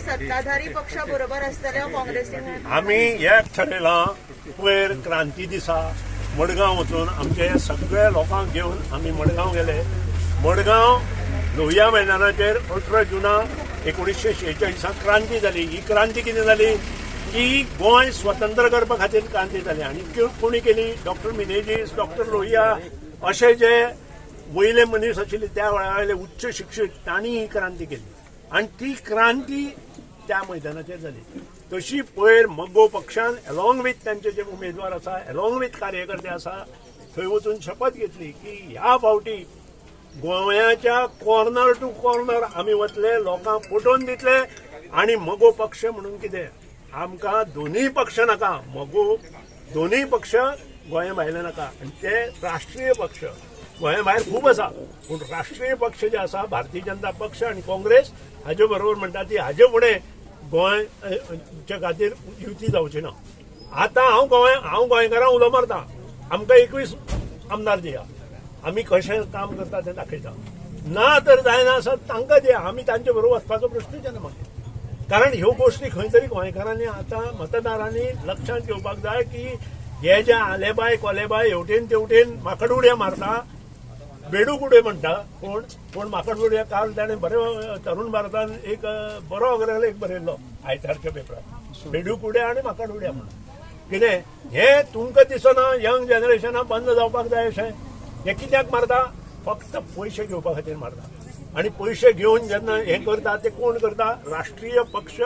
सत्ताधारी पक्ष बरोबर असताना काँग्रेसीन आम्ही एक ठरयलां पयर क्रांती दिसा मडगांव वचून आमचे सगळे लोकांक घेवन आमी मडगांव गेले. मडगांव लोहिया मैदानाचेर 18 जुना 1946 क्रांती जाली. ही क्रांती कितें जाली की गोंय स्वतंत्र करपा खातीर क्रांती जाली आनी कोणी केली? डॉक्टर मिनेजीस, डॉक्टर लोहिया अशे जे वयले मनीस आशिल्ले त्या वेळावयले उच्च शिक्षीत तांणी ही क्रांती केली आनी ती क्रांती त्या मैदानाचेर जाली. तशी पयर मगो पक्षान अलॉंग विथ तांचे जे उमेदवार आसा, अलॉंग विथ कार्यकर्ते आसा, थंय वचून शपथ घेतली की ह्या फावटी गोंयाच्या कॉर्नर टू कॉर्नर आमी वतले, लोकांक पटोवन दितले आनी मगो पक्ष म्हणून कितें आमकां दोनूय पक्ष नाका, मगो दोनूय पक्ष गोंया भायले नाका आनी ते राष्ट्रीय पक्ष गोंया भायर खूब आसा पूण राष्ट्रीय पक्ष जे आसा भारतीय जनता पक्ष आनी काँग्रेस हाजे बरोबर म्हणटा ती हाजे फुडें गोंयच्या खातीर युती जावची ना. आतां हांव गोंयकारांक उलो मारता, आमकां 21 आमदार दिया, आमी कशें काम करता तें दाखयता. ना तर जायना आसत तांकां दिया, आमी तांचे बरोबर वचपाचो प्रश्नच येना म्हाका. कारण ह्यो गोश्टी खंय तरी गोंयकारांनी आतां मतदारांनी लक्षांत घेवपाक जाय की हे जे आलेबाय कोलेबाय हेवटेन तेवटेन माकडुड्या मारता, बेडूकुडे म्हणटा कोण माकडुड्या काल ताणें बरें तरुण भारतान एक बरो अग्रलेख बरयल्लो आयतारच्या पेपरार, बेडूकुडे आनी माकडुड्या म्हणून. कितें हे तुमकां दिसना यंग जनरेशनां बंद जावपाक जाय अशें? हे कित्याक मारता? फक्त पयशे घेवपा खातीर मारता आनी पयशे घेवन जेन्ना हें करता ते कोण करता? राष्ट्रीय पक्ष,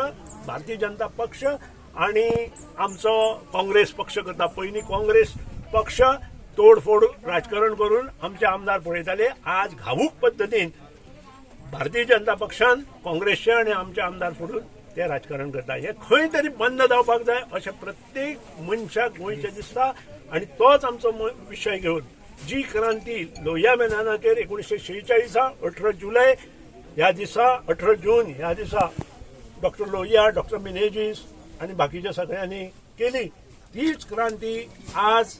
भारतीय जनता पक्ष आनी आमचो काँग्रेस पक्ष करता. पयलीं काँग्रेस पक्ष तोडफोड राजकारण करून आमचे आमदार पळयताले. आज घाऊक पद्दतीन भारतीय जनता पक्षान काँग्रेसचे आनी आमचे आमदार फोडून ते राजकारण करता. हे खंय तरी बंद जावपाक जाय अशें प्रत्येक मनशाक गोंयचें दिसता आनी तोच आमचो विशय घेवन जी क्रांती लोहिया मैदानाचेर 1946 18 जुलय ह्या दिसा 18 जून ह्या दिसा डॉक्टर लोहिया, डॉक्टर मिनेजीस आनी बाकीच्या सगळ्यांनी केली, तीच क्रांती आज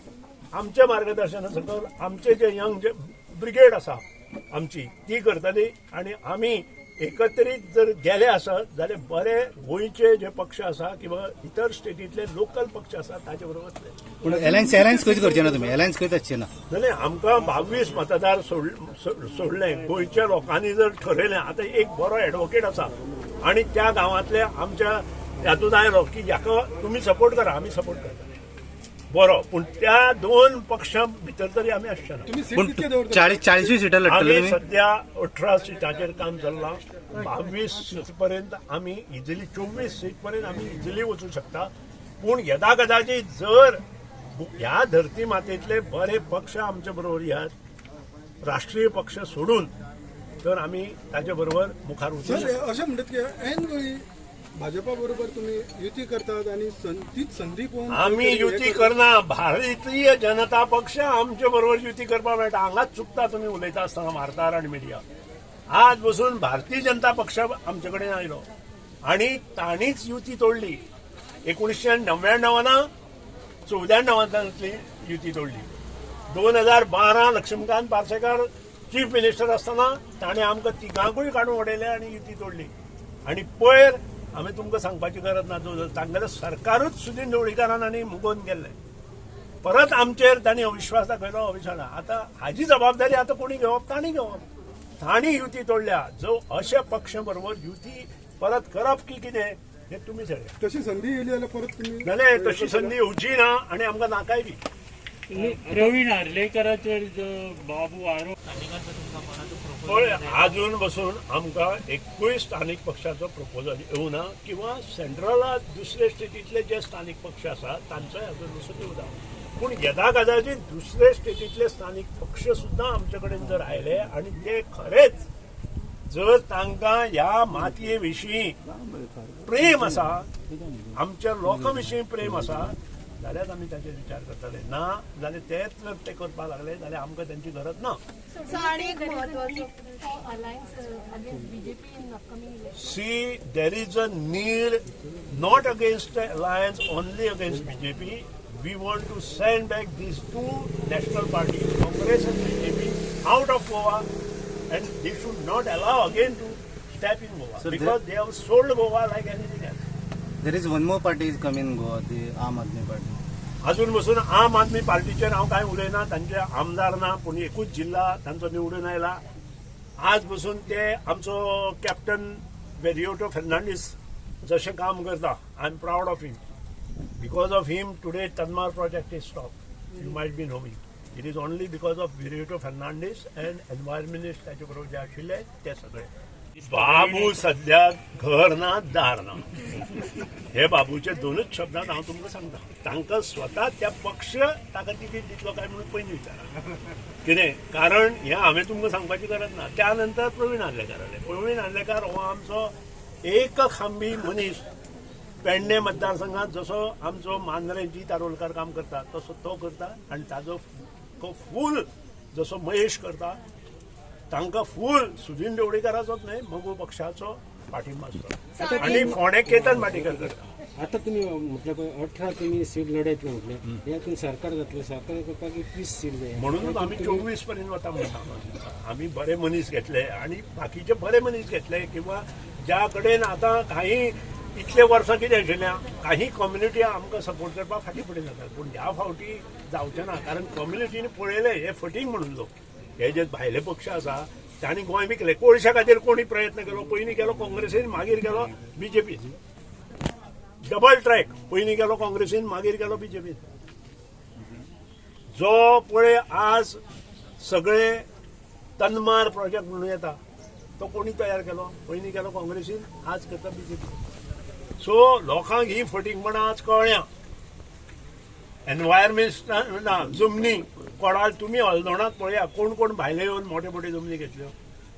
आमच्या मार्गदर्शना सकयल आमचे जे यंग जे ब्रिगेड आसा आमची ती करतली आनी आमी एकत्रीत जर गेले आसत जाल्यार बरे गोंयचे जे पक्ष आसा किंवा इतर स्टेटीतले लोकल पक्ष आसा ताचे बरोबर वतले. पूण अलायन्स खंयच करचे ना तुमी, अलायन्स खंयच आसचे ना. जाल्यार आमकां 22 मतदार सोडले. गोंयच्या लोकांनी जर ठरयलें, आतां एक बरो एडवोकेट आसा आनी त्या गांवांतले आमच्या हातूंत आयलो की हाका तुमी सपोर्ट करा, आमी सपोर्ट करता, बरो. पूण त्या दोन पक्षां भितर तरी आमी आसचे ना. पूण 40 सिटां लढटले आमी सध्या 18 सिटाचेर काम चल्लां. 22 सीट पर्यंत आमी इजिली 24 सीट पर्यंत आमी इजिली वचूं शकता. पूण येदा कदाचित जर ह्या धरती मातेतले बरे पक्ष आमचे बरोबर येतात, राष्ट्रीय पक्ष सोडून, तर आमी ताचे बरोबर मुखार वचूं शकता. अशें म्हणटात की ऐन वेळी भाजपा बरोबर तुम्ही युती करतात आणि तीच संधी पळोवन आमी युती करना. भारतीय जनता पक्ष आमचे बरोबर युती करपाक मेळटा. हांगाच चुकता तुमी उलयता आसतना वार्ताहर आनी मिडिया. आज बसून भारतीय जनता पक्ष आमचे कडेन आयलो आनी तांणीच युती तोडली. 1999 94 युती तोडली. 2012 लक्ष्मीकांत पार्सेकर चीफ मिनिस्टर आसतना ताणें आमकां तिगांकूय काडून उडयले आनी युती तोडली. आनी पयर आमी तुमकां सांगपाची गरज ना, तांगेलें सरकारूच सुदीन ढवळीकारान आनी मुगोवन गेल्लें. परत आमचेर तांणी अविश्वास दाखयलो, अविश्वास. आतां हाजी जबाबदारी आतां कोणी घेवप? तांणी घेवप. तांणी युती तोडल्या. जो अशे पक्ष बरोबर युती परत करप की कितें हें तुमी सांगा. तशी संधी येयली जाल्यार परत तुम्ही जाल्यार तशी संधी येवची ना आनी आमकां नाकाय बी. प्रवीण आर्लेकराचेर जो बाबू आरोप पळय, आजून बसून आमकां एकूय स्थानीक पक्षाचो प्रपोजल येवना किंवा सेंट्रलात दुसरे स्टेटीतले जे स्थानीक पक्ष आसात तांचोय आजून बसून येवना. पूण येदा कदाचित दुसरे स्टेटीतले स्थानीक पक्ष सुद्दां आमचे कडेन जर आयले आनी ते खरेच जर तांकां ह्या मातये विशीं प्रेम आसा, आमच्या लोकां विशीं प्रेम आसा, जाल्यार आमी ताचेर विचार करतले. ना जाल्यार तेच जर ते करपाक लागले जाल्यार आमकां तांची गरज ना. See, there is a need not against the alliance, only against BJP. We want to send back these two national parties, Congress and BJP, out of Goa, and they should not allow again to step in Goa So because they have sold Goa like anything else. There is one more party is coming in Goa, the Aam Aadmi Party. अजून बसून आम आदमी पार्टीचेर हांव कांय उलयना, तांचे आमदार ना, पूण एकूच जिल्ला तांचो निवडून आयला. आज बसून ते आमचो कॅप्टन वेरियोटो फेर्नांडीस जशें काम करता, I am proud of him. Because of him today तन्मार project is stop. You might be knowing. It is only because of वेरियोटो फेर्नांडीस एंड एनवायरमेंटिस्ट ताचे बरोबर जे आशिल्ले ते सगळे. बाबू सध्या घर ना दार ना, हे बाबूचे दोनच शब्दात हांव तुमकां सांगता. तांकां स्वता त्या पक्ष ताका तिकीट दितलो काय म्हणून पयलीं विचारा. कितें कारण हें हांवें तुमकां सांगपाची गरज ना. त्या नंतर प्रवीण आर्लेकर आले. प्रवीण आर्लेकर हो आमचो एक खांबी मनीस. पेडणे मतदारसंघात जसो आमचो मांद्रे जी तारोलकार काम करता तसो तो करता आनी ताजो फूल जसो महेश करता तांकां फूल सुदीन देवळीकराचोच न्हय मगो पक्षाचो पाठिंबा आसता. आनी फोंडे केतन माटेकर करता. आता तुम्ही म्हटलं 18 तुम्ही सीट लढयतले म्हटले, यातून सरकार जातले, सरकार करपाक 20 सीट जाय म्हणूनच आमी 24 पर्यंत वता म्हणटा. आमी बरे मनीस घेतले आनी बाकीचे बरे मनीस घेतले किंवा ज्या कडेन आतां काही इतले वर्सां कितें आशिल्लें काही कम्युनिटी आमकां सपोर्ट करपाक फाटीं फुडें जातात. पूण ह्या फावटी जावचें ना कारण कम्युनिटीन पळयलें हे फटींग म्हणून लोक. हे जे भायले पक्ष आसा तांणी गोंय विकले. कोळशा खातीर कोणी प्रयत्न केलो. पयलीं केलो काँग्रेसीन, मागीर केलो बीजेपी. डबल ट्रॅक पयलीं केलो काँग्रेसीन, मागीर केलो बीजेपीन. जो पळय आज सगळे तन्मार प्रोजेक्ट म्हणून येता तो कोणी तयार केलो. पयलीं केलो काँग्रेसीन, आज करता बीजेपी. सो लोकांक ही फटींगपणां आज कळ्ळ्या. एनवायरमेंट ना जमनी कोडाळ तुम्ही हलदोणात पळया कोण कोण भायले येवन मोठे मोठे जमनी घेतल्यो.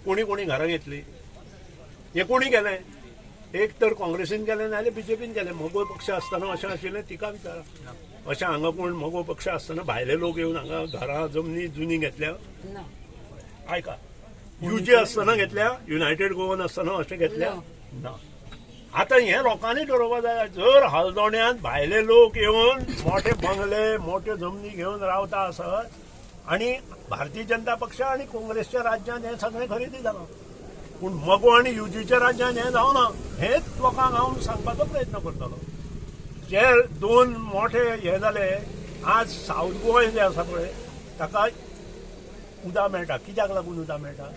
कोणी कोणी घरां घेतली. हे कोणी केलें. एक तर काँग्रेसीन केलें नाजाल्यार बीजेपीन केलें. मगो पक्ष आसतना अशें आशिल्लें तिका विचारा. अशें हांगा कोण मगो पक्ष आसतना भायले लोक येवन हांगा घरां जमनी जुनी घेतल्या. आयका युजे आसतना घेतल्या, युनायटेड गोवन आसतना अशें घेतल्या ना. आता हे लोकांनी ठरोवपा जाय. जर हलदोण्यात भायले लोक येवन मोठे बंगले मोठ्यो जमनी घेवन रावता आसत आनी भारतीय जनता पक्ष आनी काँग्रेसच्या राज्यांत हें सगळें खरेदी जालां. पूण मगो आनी युजीच्या राज्यांत हें जावना. हेच लोकांक हांव सांगपाचो प्रयत्न करतलो. जे दोन मोठे हे जाले आज सावथ गोवा जे आसा पळय ताका उदक मेळटा. कित्याक लागून उदक मेळटा.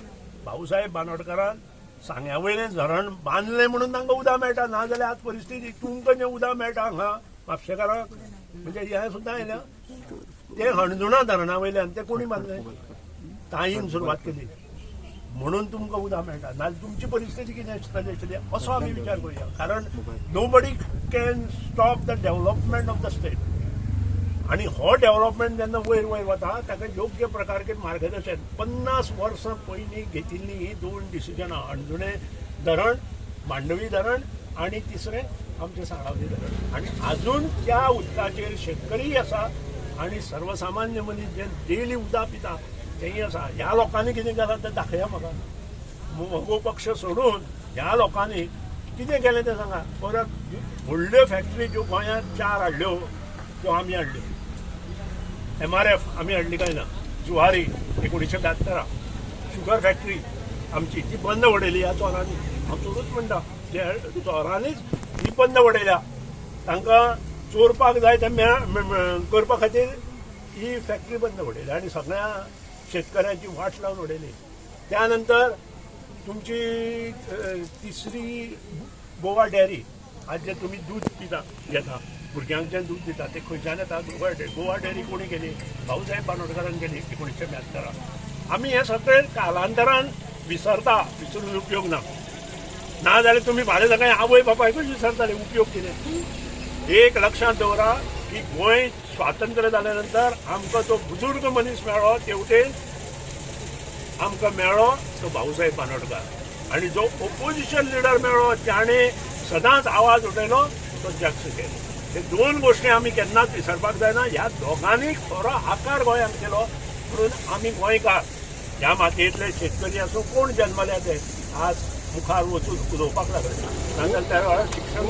भाऊसाहेब बांदोडकरान सांग्या वयलें धरण बांदलें म्हणून तांकां उदक मेळटा. नाजाल्यार आज परिस्थिती तुमकां जें उदक मेळटा हांगा म्हापशेकारांक म्हणजे हें सुद्दां आयल्या ते हणजुणा धरणा वयल्यान ते कोणी बांदलें. ताईन सुरवात केली म्हणून तुमकां उदक मेळटा. नाजाल्यार तुमची परिस्थिती कितें आसतली आशिल्ली असो आमी विचार करुया. कारण nobody can stop the development of the state. आणि हो डेव्हलपमेंट जेन्ना वयर वयर वता ताका योग्य प्रकारचे मार्गदर्शन 50 वर्सां पयलीं घेतिल्ली ही दोन डिसिजनां अणजुणे धरण, मांडवी धरण आणि तिसरें आमचें साळावली धरण. आणि अजून त्या उदकाचेर शेतकरी आसा आणि सर्वसामान्य मनीस जे डेली उदक पिता तेंय आसा. ह्या लोकांनी कितें केलां तें दाखया म्हाका. मगो पक्ष सोडून ह्या लोकांनी कितें केलें तें सांगा. परत व्हडल्यो फॅक्टरी ज्यो गोंयांत 4 हाडल्यो त्यो आमी हाडल्यो. MRF आमी हाडली काय ना. जुवारी 1972 शुगर फॅक्टरी आमची ती बंद उडयली ह्या चोरांनी. हांव चोरूच म्हणटा जे चोरांनीच ही बंद उडयल्या. तांकां चोरपाक जाय तें करपा खातीर ही फॅक्टरी बंद उडयली आणि सगळ्या शेतकऱ्यांची वाट लावन उडयली. त्यानंतर तुमची तिसरी गोवा डेअरी. आज जे तुम्ही दूध पिता घेता भुरग्यांक जें दूध दिता ते खंयच्यान येता. गोवा डेअरी कोणी केली. भाऊसाहेब बांदोडकरान केली 1972. आमी हे सगळे कालांतरान विसरता. विसरून उपयोग ना. नाजाल्यार तुमी भाडे सगळे आवय बापायकूच विसरताले. उपयोग कितें. एक लक्षात दवरा की गोंय स्वातंत्र्य जाल्या नंतर आमकां तो बुजुर्ग मनीस मेळ्ळो तेवटेन आमकां मेळ्ळो तो भाऊसाहेब बांदोडकर. आणि जो ओपोजिशन लिडर मेळ्ळो त्याने सदांच आवाज उठयलो तो जग सुकेल. हे दोन गोष्टी आमी केन्नाच विसरपाक जायना. ह्या दोगांनी खरो आकार गोंयांत केलो. म्हणून आमी गोंयकार ह्या मातयेंतले शेतकरी आसूं कोण जन्मल्या ते आज मुखार वचून उलोवपाक लागले. नाजाल्यार त्या वेळार शिक्षण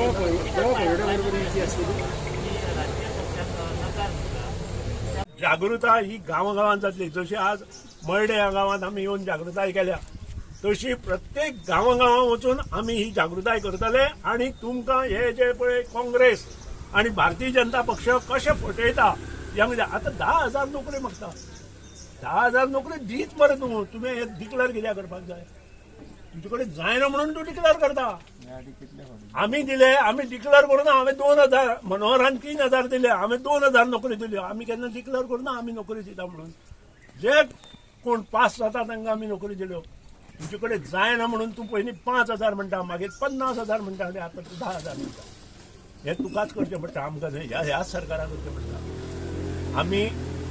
जागृताय ही गांवागांवांत जातली. जशी आज मयडे ह्या गांवांत आमी येवन जागृताय केल्या तशी प्रत्येक गांवागांवां वचून आमी ही जागृताय करतले आणि तुमकां हे जे पळय काँग्रेस आणि भारतीय जनता पक्ष कशे फटयता ह्या म्हणजे आता 10,000 नोकरी मागता 10,000 नोकरी दीत मरे तूं तुमी हे डिक्लेअर कित्याक करपाक जाय तुजे कडेन जायना म्हणून तूं डिक्लेअर करता आमी दिले आमी डिक्लेअर करूना हांवें 2,000 मनोहरान 3,000 दिले हांवें 2,000 नोकरी दिल्यो आमी केन्ना डिक्लेअर करूना आमी नोकरी दिता म्हणून जे कोण पास जाता तांकां आमी नोकरी दिल्यो तुजे कडेन जायना म्हणून तूं पयलीं 5,000 म्हणटा मागीर 50,000 म्हणटा आनी आतां तूं 10,000 म्हणटा हे तुकाच करचें पडटा आमकां न्हय ह्याच सरकाराक करचें पडटा आमी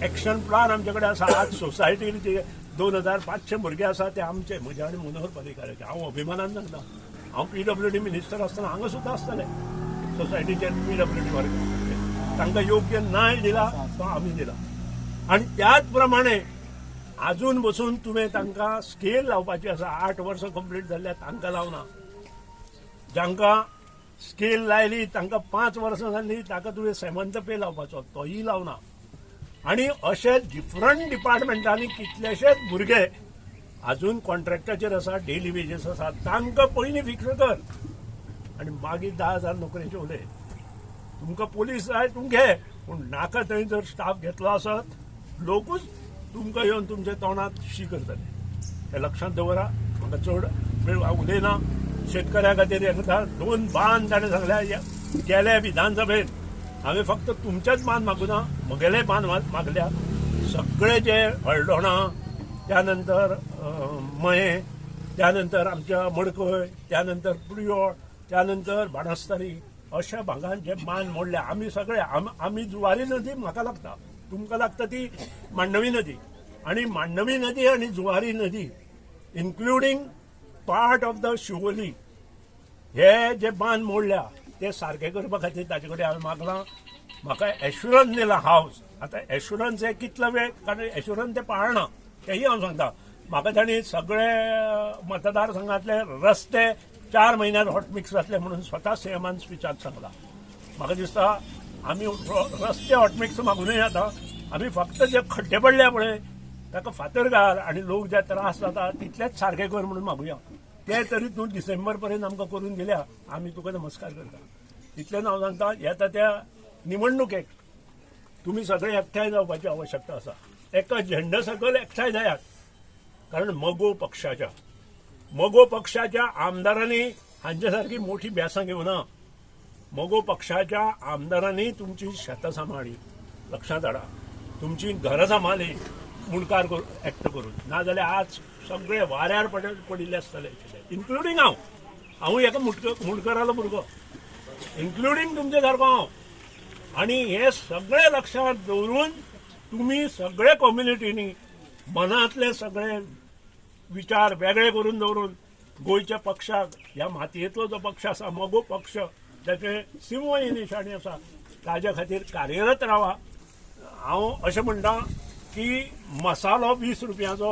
एक्शन प्लान आमचे कडेन आसा आज सोसायटीन जे 2,500 भुरगे आसा ते आमचे म्हजे आनी मनोहर पर्रीकाराचे हांव अभिमानान सांगता हांव PWD मिनिस्टर आसतना हांगा सुद्दां आसतलें सोसायटीचे PWD वर्ग तांकां योग्य न्याय दिला तो आमी दिला आनी त्याच प्रमाणे अजून बसून तुवें तांकां स्केल लावपाची आसा 8 वर्सां कंप्लीट जाल्ल्या तांकां लावना जांकां स्केल लायली तांकां 5 वर्सां जाल्ली ताका तुवें सेमंत पे लावपाचो तोही लावना आनी अशे डिफरंट डिपार्टमेंटांनी कितलेशेच भुरगे अजून कॉन्ट्रॅक्टाचेर आसा डेली वेजीस आसा तांकां पयलीं फिक्स कर आनी मागीर 10,000 नोकरेचे उलय तुमकां पोलीस जाय तूं घे पूण नाका थंय जर स्टाफ घेतलो आसत लोकूच तुमकां येवन तुमच्या तोंडात शी करतले हे लक्षांत दवरा म्हाका चड वेळ उलयना शेतकऱ्या खातीर एकदां 2 बांद ताणें सांगल्या गेले विधानसभेत हांवें फक्त तुमचेच बांद मागूना म्हगेले बांद मागल्या सगळे जे हळडोणा त्यानंतर मये त्यानंतर आमच्या मडकय त्यानंतर पुरयोळ त्यानंतर बाणस्तारी अशा भागांत जे बांद मोडले आमी सगळे आमी जुवारी नदी म्हाका लागता तुमकां लागता ती मांडवी नदी आणि मांडवी नदी आणि जुवारी नदी including part of the Shivoli हे जे बांद मोडल्या ते सारखे करपा खातीर ताचे कडेन हांवें मागलां म्हाका एश्युरन्स दिला हावस आतां एश्युरन्स हे कितलो वेळ कारण एश्युरन्स ते पाळना तेही हांव सांगता म्हाका तांणी सगळे मतदारसंघातले रस्ते 4 म्हयन्यात हॉटमिक्स जातले म्हणून स्वता सीएमान स्पिचात सांगला म्हाका दिसता आमी रस्ते हॉटमिक्स मागूनय आता आमी फक्त जे खड्डे पडल्या पळय ताका फातर घाल आणि लोक जे त्रास जाता तितलेच सारखे कर म्हणून मागुया ते तरी तूं डिसेंबर पर्यंत आमकां करून गेल्या आमी तुका नमस्कार करता तितलें हांव सांगता येता त्या निवडणुकेक तुमी सगळे एकठांय जावपाची आवश्यकता आसा एका झेंडा सकयल एकठांय जायात कारण मगो पक्षाच्या आमदारांनी हांचे सारकी मोठी ब्यासां घेवना मगो पक्षाच्या आमदारांनी तुमची शेतां सांबाळली लक्षांत हाडा तुमची घरां सांबाळली मुणकार एक्ट करून नाजाल्यार आज सगळे वाऱ्यार पडिल्ले आसतले इन्क्लुडींग हांव एका मुणकारालो भुरगो इन्क्लुडींग तुमचे सारको हांव आनी हे सगळे लक्षांत दवरून तुमी सगळे कम्युनिटीनी मनांतले सगळे विचार वेगळे करून दवरून गोंयच्या पक्षाक ह्या मातयेंतलो जो पक्ष आसा मगो पक्ष जाचे सिंह निशाणी आसा ताजे खातीर कार्यरत रावा हांव अशें म्हणटा की मसालो 20 रुपयाचो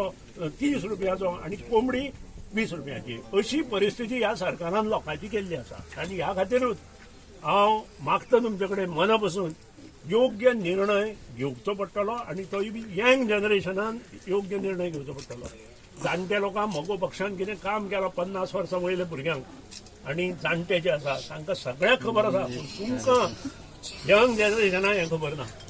30 रुपयाचो आनी कोंबडी 20 रुपयाची अशी परिस्थिती ह्या सरकारान लोकांची केल्ली आसा आनी ह्या खातीरूच हांव मागता तुमचे कडेन मना बसून योग्य निर्णय घेवचो पडटलो आनी तोय बी यंग जनरेशनान योग्य निर्णय घेवचो पडटलो जाणटे लोकांक मगो पक्षान कितें काम केलां 50 वर्सां वयले भुरग्यांक आनी जाणटे जे आसा तांकां सगळ्यांक खबर आसा पूण तुमकां यंग जनरेशनाक हें खबर ना